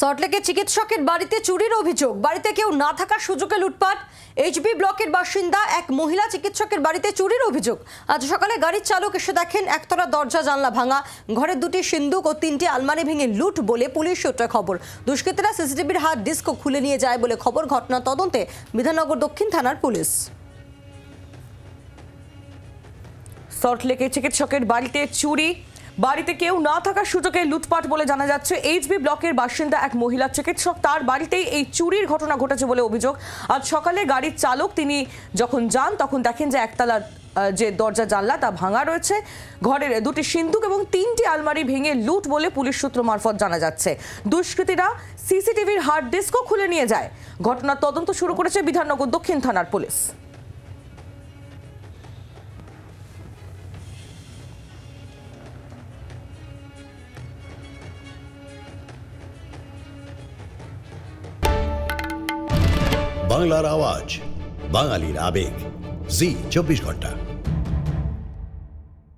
সল্টলেকে চিকিৎসকের বাড়িতে চুরির অভিযোগ। বাড়িতে কেউ না থাকার সুযোগে লুটপাট। এইচবি ব্লকের বাসিন্দা এক মহিলা চিকিৎসকের বাড়িতে চুরির অভিযোগ। আজ সকালে গাড়ির চালক এসে দেখেন একতলা দরজা জানলা ভাঙা, ঘরের দুটি সিন্দুক ও তিনটি আলমারি ভেঙে লুট বলে পুলিশ সূত্রে খবর। দুষ্কৃতীরা সিসিটিভির হার্ড ডিস্কও খুলে নিয়ে যায় বলে খবর। ঘটনা তদন্তে বিধাননগর দক্ষিণ থানার পুলিশ। সল্টলেকে চিকিৎসকের বাড়িতে চুরি, বাড়িতে কেউ না থাকার সুযোগে লুটপাট বলে জানা যাচ্ছে। এইচবি ব্লকের বাসিন্দা এক মহিলা চিকিৎসক, তার বাড়িতেই এই চুরির ঘটনা ঘটেছে বলে অভিযোগ। আজ সকালে গাড়ির চালক তিনি যখন যান তখন দেখেন যে একতলার যে দরজা জানলা তা ভাঙা রয়েছে, ঘরের দুটি সিন্দুক এবং তিনটি আলমারি ভেঙে লুট বলে পুলিশ সূত্র মারফত জানা যাচ্ছে। দুষ্কৃতীরা সিসিটিভির হার্ড ডিস্কও খুলে নিয়ে যায়। ঘটনার তদন্ত শুরু করেছে বিধাননগর দক্ষিণ থানার পুলিশ। বাংলার আওয়াজ, বাঙালির আবেগ, জি 24 ঘন্টা।